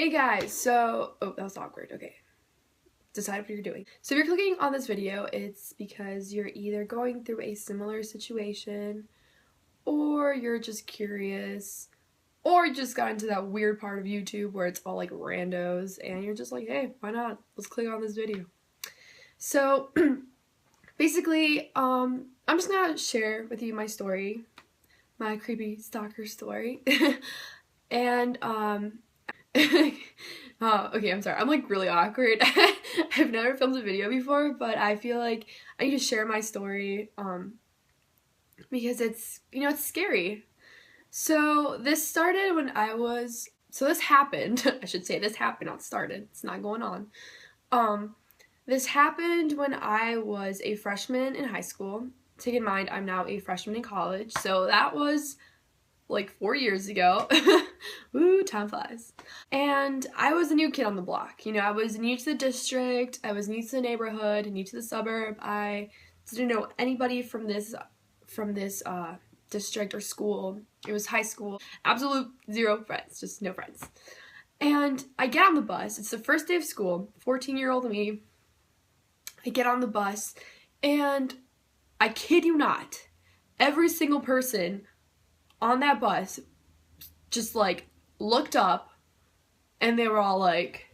Hey guys, so, oh, that was awkward, okay. Decide what you're doing. So if you're clicking on this video, it's because you're either going through a similar situation, or you're just curious, or you just got into that weird part of YouTube where it's all like randos, and you're just like, hey, why not? Let's click on this video. So, basically, I'm just gonna share with you my story, my creepy stalker story, and, okay, I'm sorry. I'm like really awkward. I've never filmed a video before, but I feel like I need to share my story because it's scary. So this started when this happened. I should say this happened, not started. It's not going on. This happened when I was a freshman in high school. Take in mind, I'm now a freshman in college. So that was like 4 years ago. Woo, time flies. And I was a new kid on the block. I was new to the district, I was new to the neighborhood, new to the suburb. I didn't know anybody from this district or school. It was high school. Absolute zero friends, just no friends. And I get on the bus. It's the first day of school. 14-year-old me. I get on the bus, and I kid you not, every single person on that bus just like looked up and they were all like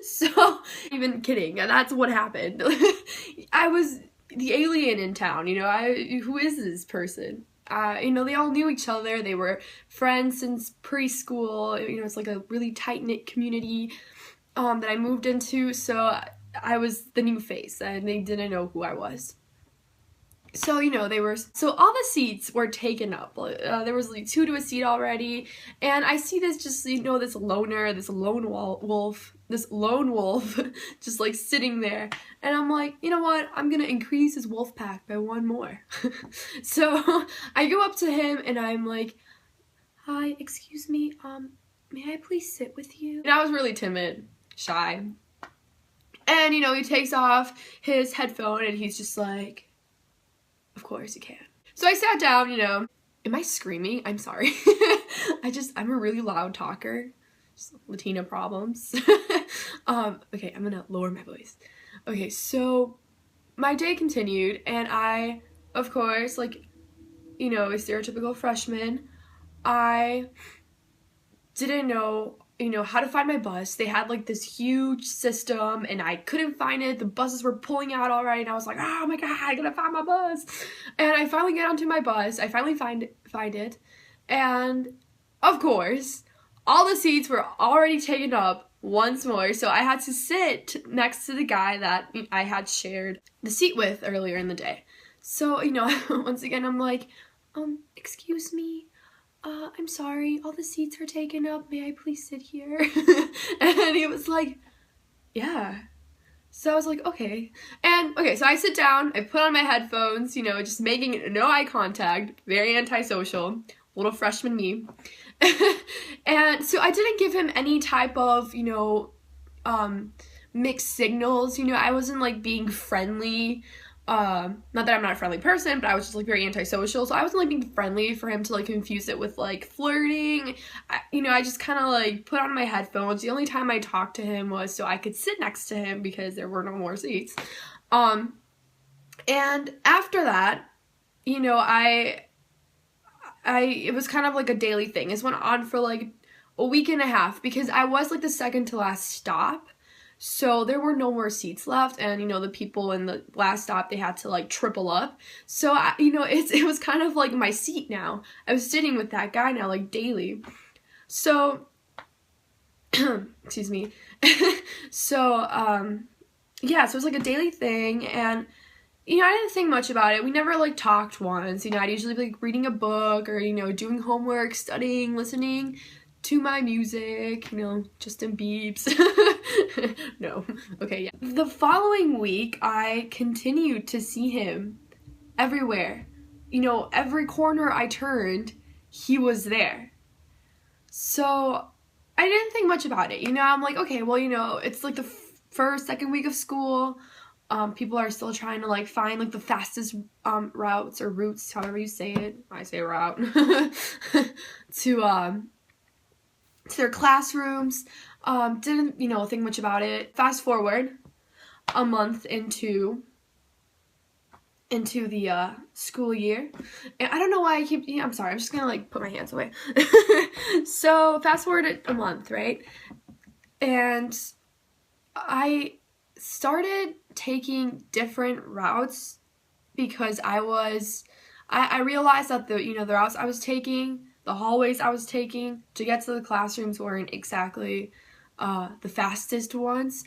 so even kidding, and that's what happened. I was the alien in town, who is this person? They all knew each other. They were friends since preschool. It's like a really tight-knit community that I moved into, so I was the new face and they didn't know who I was. So, so all the seats were taken up. There was like 2 to a seat already, and I see this this loner, this lone wolf, just like sitting there, and I'm like, you know what, I'm gonna increase his wolf pack by 1 more. So I go up to him and I'm like, hi, excuse me, may I please sit with you? And I was really timid, shy, and he takes off his headphone and he's just like, of course you can. So I sat down, Am I screaming? I'm sorry. I'm a really loud talker. Just Latina problems. Okay, I'm gonna lower my voice. Okay, so my day continued, and I, of course, a stereotypical freshman, I didn't know how to find my bus. They had like this huge system and I couldn't find it. The buses were pulling out already and I was like, oh my god, I gotta find my bus. And I finally get onto my bus. I finally find it. And of course, all the seats were already taken up once more. So I had to sit next to the guy that I had shared the seat with earlier in the day. So, once again, I'm like, excuse me. I'm sorry, all the seats are taken up. May I please sit here? And he was like, yeah. So I was like, okay. And, okay, so I sit down, I put on my headphones, just making no eye contact, very antisocial, little freshman me. And so I didn't give him any type of, mixed signals, I wasn't, like, being friendly. Not that I'm not a friendly person, but I was just, like, very antisocial, so I wasn't, like, being friendly for him to, like, confuse it with, like, flirting. I just kind of, like, put on my headphones. The only time I talked to him was so I could sit next to him because there were no more seats. And after that, it was kind of, like, a daily thing. This went on for, like, a week and a half because I was, like, the second to last stop. So there were no more seats left, and the people in the last stop, they had to like triple up. So it was kind of like my seat now. I was sitting with that guy now, like, daily. So excuse me. So yeah, so it was like a daily thing, and I didn't think much about it. We never like talked once. I'd usually be like reading a book or doing homework, studying, listening to my music, Justin Biebs. No. Okay, yeah. The following week, I continued to see him everywhere. Every corner I turned, he was there. So I didn't think much about it. I'm like, okay, well, it's like the second week of school. People are still trying to like find like the fastest routes or routes, however you say it. I say route. to their classrooms. Didn't, you know, think much about it. Fast forward a month into the school year, and I don't know why I keep, I'm sorry, I'm just gonna like put my hands away. So fast forward a month, right? And I started taking different routes because I realized that the routes I was taking, the hallways I was taking to get to the classrooms weren't exactly the fastest ones.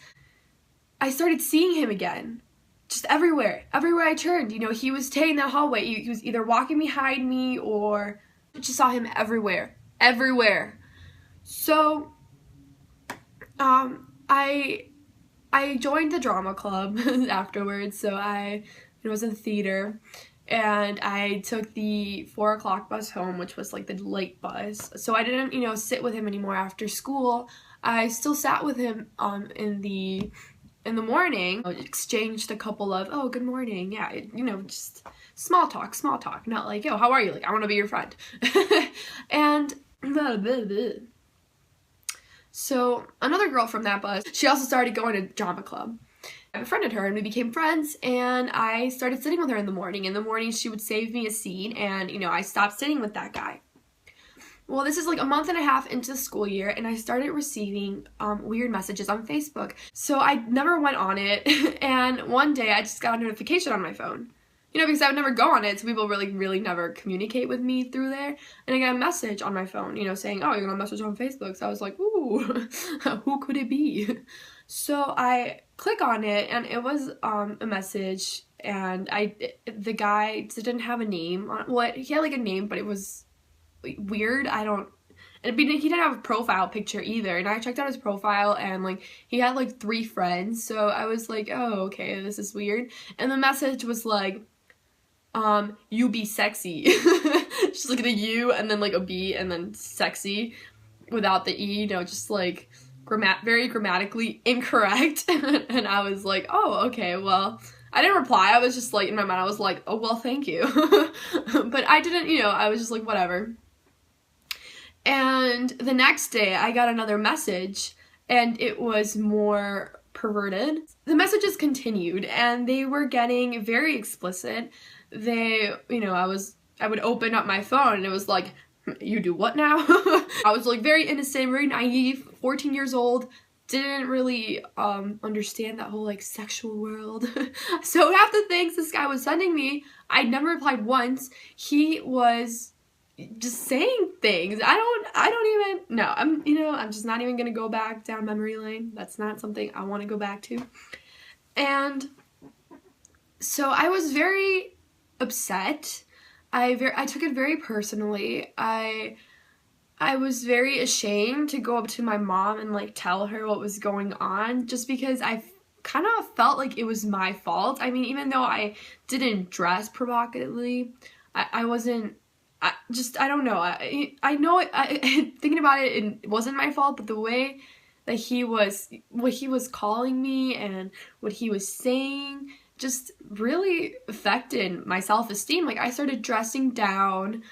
I started seeing him again, just everywhere I turned. You know, he was taking that hallway. He was either walking behind me or I just saw him everywhere. So, I joined the drama club afterwards. So I was in theater, and I took the 4 o'clock bus home, which was like the late bus. So I didn't, you know, sit with him anymore after school. I still sat with him in the morning. I exchanged a couple of, oh, good morning, yeah, you know, just small talk, not like, yo, how are you, like, I want to be your friend. And so another girl from that bus, she also started going to drama club. I befriended her and we became friends, and I started sitting with her in the morning. In the morning she would save me a scene, and, you know, I stopped sitting with that guy. Well, this is like a month and a half into the school year, and I started receiving weird messages on Facebook. So I never went on it, and one day I just got a notification on my phone. You know, because I would never go on it, so people really never communicate with me through there. And I got a message on my phone, you know, saying, oh, you're gonna message on Facebook. So I was like, ooh, who could it be? So I click on it, and it was a message, and the guy didn't have a name. Well, he had like a name, but it was weird. He didn't have a profile picture either, and I checked out his profile, and like he had like 3 friends. So I was like, oh, okay, this is weird. And the message was like, you be sexy. Just like the U and then like a B and then sexy without the E, you know, just like very grammatically incorrect. And I was like, oh, okay, well, I didn't reply. I was just like, in my mind, I was like, oh, well, thank you. But I didn't, you know, I was just like, whatever. And the next day I got another message, and it was more perverted. The messages continued, and they were getting very explicit. They, you know, I would open up my phone, and it was like, you do what now? I was like very innocent, very naive, 14 years old, didn't really understand that whole like sexual world. So half the things this guy was sending me, I never replied once. He was just saying things. I'm just not even gonna go back down memory lane. That's not something I want to go back to. And so I was very upset. I took it very personally. I was very ashamed to go up to my mom and like tell her what was going on, just because I kind of felt like it was my fault. I mean, even though I didn't dress provocatively, I wasn't, I don't know. I know thinking about it, it wasn't my fault, but the way that what he was calling me and what he was saying just really affected my self-esteem. Like, I started dressing down,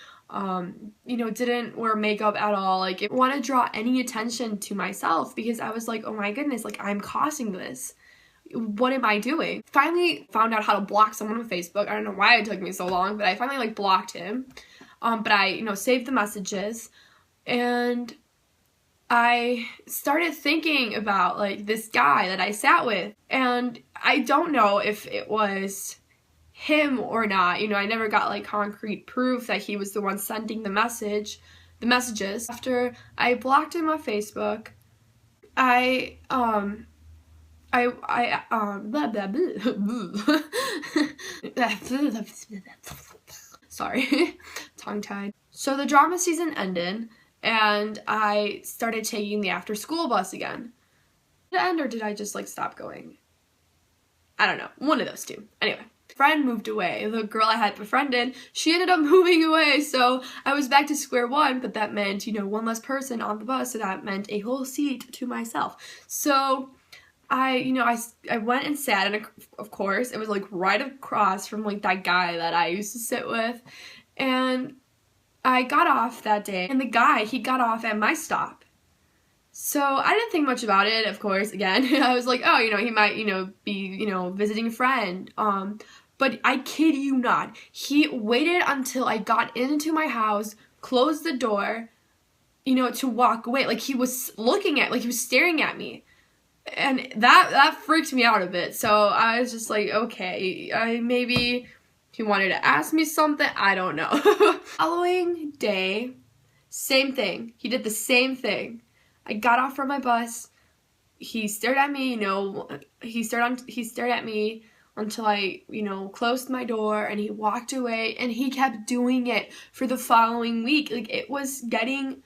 you know, didn't wear makeup at all. Like, I didn't want to draw any attention to myself because I was like, oh my goodness, like, I'm causing this. What am I doing? Finally found out how to block someone on Facebook. I don't know why it took me so long, but I finally like blocked him. But I, you know, saved the messages, and I started thinking about like this guy that I sat with, and I don't know if it was him or not. You know, I never got like concrete proof that he was the one sending the messages. After I blocked him on Facebook, sorry, tongue-tied. So the drama season ended, and I started taking the after-school bus again. Did it end, or did I just like stop going? I don't know, one of those two. Anyway, friend moved away. The girl I had befriended, she ended up moving away, so I was back to square one, but that meant, you know, one less person on the bus, so that meant a whole seat to myself. So I went and sat, and of course, it was like right across from like that guy that I used to sit with, and I got off that day, and the guy, he got off at my stop. So I didn't think much about it, of course, again. I was like, oh, he might, be, visiting a friend. But I kid you not, he waited until I got into my house, closed the door, to walk away. Like, he was he was staring at me. And that freaked me out a bit. So I was just like, okay, maybe he wanted to ask me something. I don't know. Following day, same thing. He did the same thing. I got off from my bus. He stared at me, he stared at me until I, closed my door, and he walked away, and he kept doing it for the following week. Like, it was getting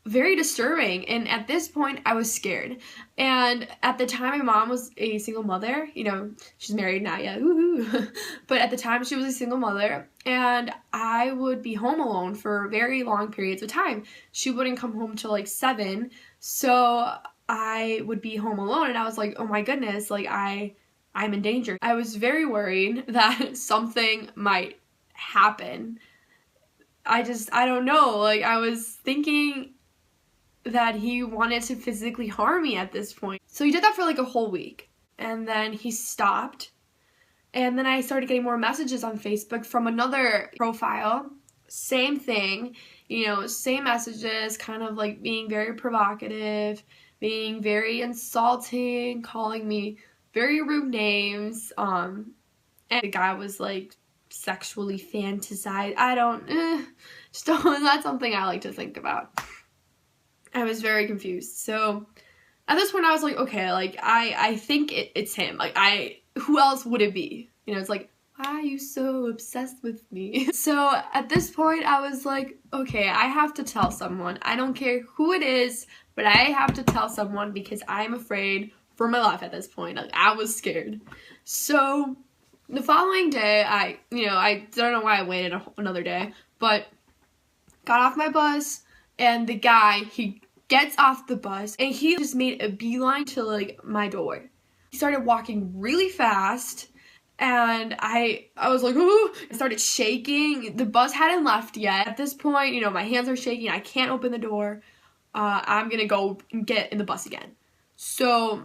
very disturbing, and at this point I was scared. And at the time, my mom was a single mother. She's married now, yeah, woohoo. But at the time, she was a single mother, and I would be home alone for very long periods of time. She wouldn't come home till like 7, so I would be home alone, and I was like, oh my goodness, like I'm in danger. I was very worried that something might happen. I don't know, like, I was thinking that he wanted to physically harm me at this point. So he did that for like a whole week, and then he stopped, and then I started getting more messages on Facebook from another profile. Same thing, same messages, kind of like being very provocative, being very insulting, calling me very rude names, and the guy was like sexually fantasized. That's something I like to think about. I was very confused. So at this point I was like, okay, like I think it's him. Like, who else would it be? It's like, why are you so obsessed with me? So at this point I was like, okay, I have to tell someone. I don't care who it is, but I have to tell someone because I'm afraid for my life at this point. Like, I was scared. So the following day, I don't know why I waited another day, but got off my bus, and the guy, he gets off the bus, and he just made a beeline to like my door. He started walking really fast, and I was like, ooh. I started shaking. The bus hadn't left yet. At this point, my hands are shaking. I can't open the door. I'm gonna go and get in the bus again. So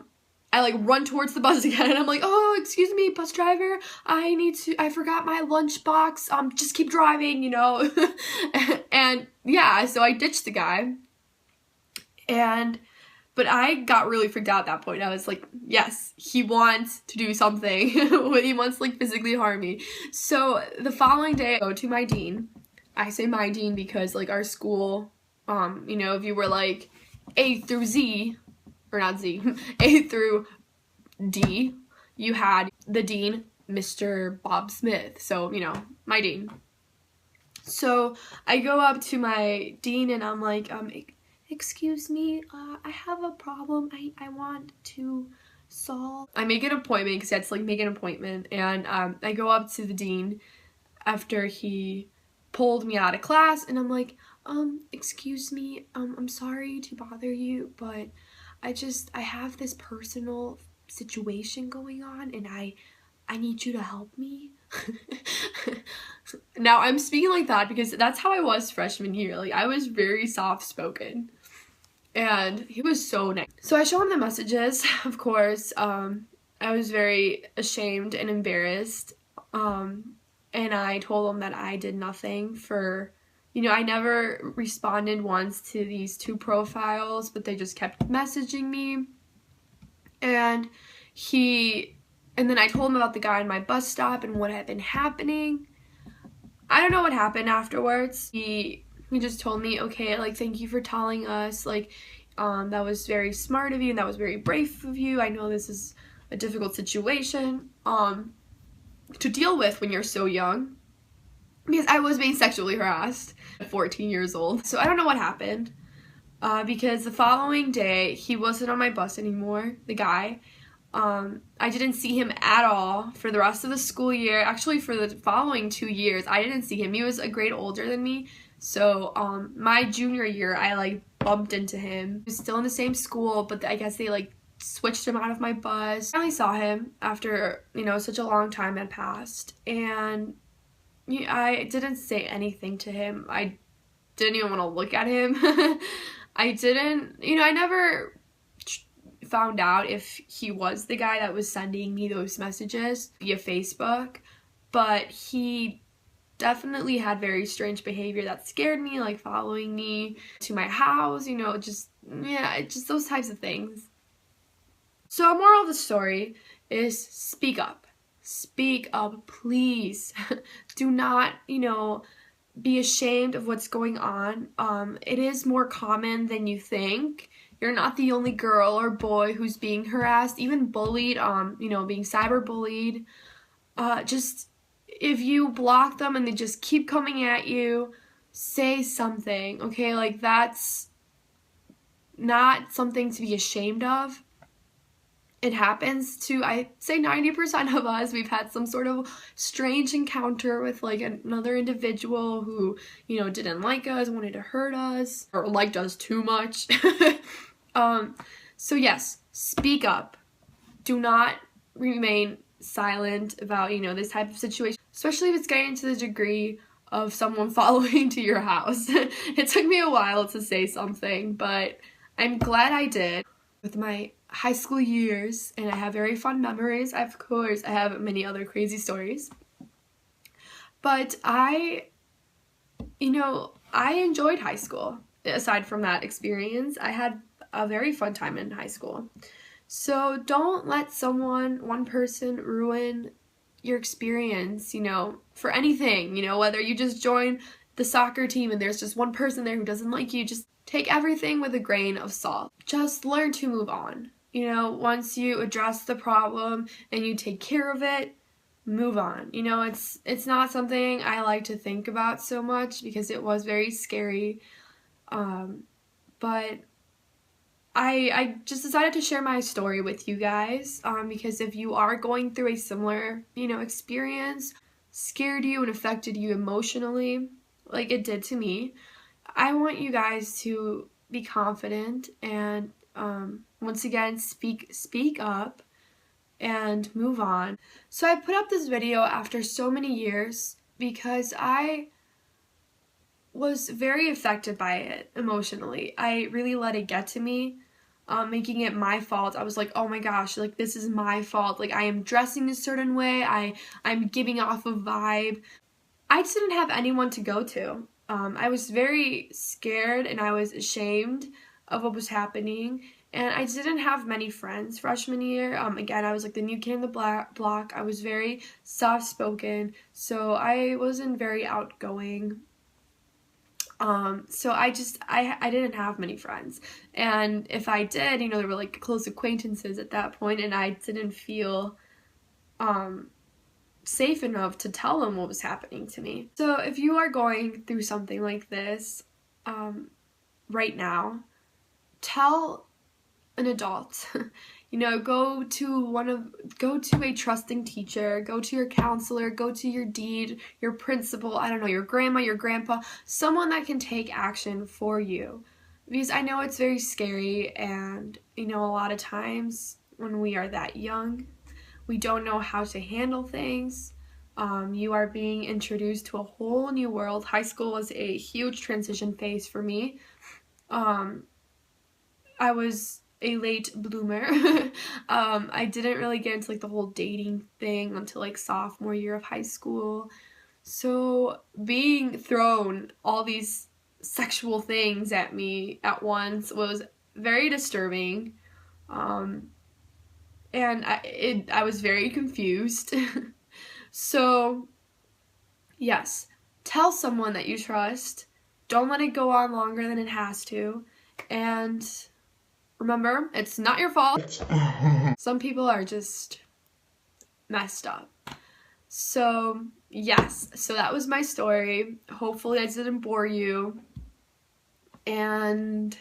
I like run towards the bus again, and I'm like, oh, excuse me, bus driver, I forgot my lunchbox, just keep driving, And yeah, so I ditched the guy, but I got really freaked out at that point. I was like, yes, he wants to do something. He wants to like physically harm me. So the following day, I go to my dean. I say my dean because like our school, if you were like A through Z, or not Z, A through D, you had the dean, Mr. Bob Smith. So, my dean. So I go up to my dean, and I'm like, excuse me, I have a problem I want to solve. I make an appointment because I had to like make an appointment, and I go up to the dean after he pulled me out of class, and I'm like, excuse me, I'm sorry to bother you, but I have this personal situation going on, and I need you to help me. Now, I'm speaking like that because that's how I was freshman year. Like, I was very soft-spoken, and he was so nice. So I show him the messages, of course. I was very ashamed and embarrassed, and I told him that I did nothing for... I never responded once to these 2 profiles, but they just kept messaging me. And then I told him about the guy in my bus stop and what had been happening. I don't know what happened afterwards. He just told me, okay, like, thank you for telling us, like, that was very smart of you, and that was very brave of you. I know this is a difficult situation to deal with when you're so young. Because I was being sexually harassed at 14 years old. So I don't know what happened. Because the following day, he wasn't on my bus anymore, the guy. I didn't see him at all for the rest of the school year. Actually, for the following 2 years, I didn't see him. He was a grade older than me. So my junior year, I like bumped into him. He was still in the same school, but I guess they like switched him out of my bus. I finally saw him after, such a long time had passed. And I didn't say anything to him. I didn't even want to look at him. I didn't, I never found out if he was the guy that was sending me those messages via Facebook, but he definitely had very strange behavior that scared me, like following me to my house, just those types of things. So, moral of the story is speak up. Speak up, please. Do not, be ashamed of what's going on. It is more common than you think. You're not the only girl or boy who's being harassed, even bullied, being cyberbullied. Just, if you block them and they just keep coming at you, say something, okay? Like, that's not something to be ashamed of. It happens to, I say 90% of us. We've had some sort of strange encounter with like another individual who, didn't like us, wanted to hurt us, or liked us too much. So yes, speak up. Do not remain silent about, this type of situation, especially if it's getting to the degree of someone following to your house. It took me a while to say something, but I'm glad I did. With my high school years, and I have very fond memories. Of course, I have many other crazy stories. But I enjoyed high school. Aside from that experience, I had a very fun time in high school. So don't let one person ruin your experience, for anything, whether you just join the soccer team and there's just one person there who doesn't like you, just take everything with a grain of salt. Just learn to move on. Once you address the problem and you take care of it, move on. It's not something I like to think about so much because it was very scary. But I just decided to share my story with you guys because if you are going through a similar, experience, scared you and affected you emotionally, like it did to me, I want you guys to be confident and once again speak up and move on. So I put up this video after so many years because I was very affected by it emotionally. I really let it get to me, making it my fault. I was like, oh my gosh, like this is my fault. Like I am dressing a certain way. I'm giving off a vibe. I just didn't have anyone to go to. I was very scared and I was ashamed of what was happening, and I didn't have many friends freshman year. Again, I was like the new kid in the block. I was very soft-spoken, so I wasn't very outgoing. So I didn't have many friends, and if I did, they were like close acquaintances at that point, and I didn't feel safe enough to tell them what was happening to me. So if you are going through something like this right now, tell an adult. Go to a trusting teacher, go to your counselor, go to your dean, your principal, I don't know, your grandma, your grandpa, someone that can take action for you. Because I know it's very scary, and a lot of times when we are that young, we don't know how to handle things. You are being introduced to a whole new world. High school was a huge transition phase for me. I was a late bloomer. I didn't really get into like the whole dating thing until like sophomore year of high school. So being thrown all these sexual things at me at once was very disturbing. And I was very confused. So, yes, tell someone that you trust. Don't let it go on longer than it has to. And remember, it's not your fault. Some people are just messed up. So, yes, so that was my story. Hopefully I didn't bore you. And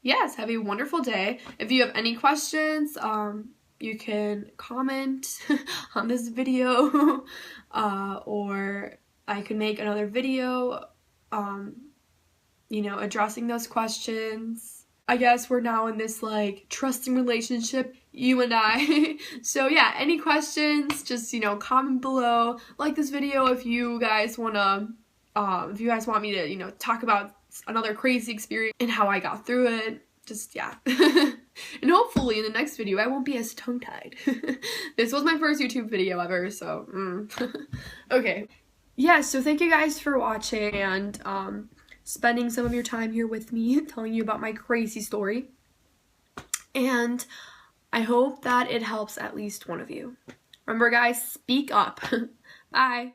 yes, have a wonderful day. If you have any questions, you can comment on this video, or I could make another video, addressing those questions. I guess we're now in this like trusting relationship, you and I. So yeah, any questions, just comment below. Like this video if you guys want me to talk about another crazy experience and how I got through it. Just, yeah. And hopefully in the next video I won't be as tongue-tied. This was my first YouTube video ever, so okay. Yeah, so thank you guys for watching and spending some of your time here with me telling you about my crazy story. And I hope that it helps at least one of you. Remember guys, speak up. Bye.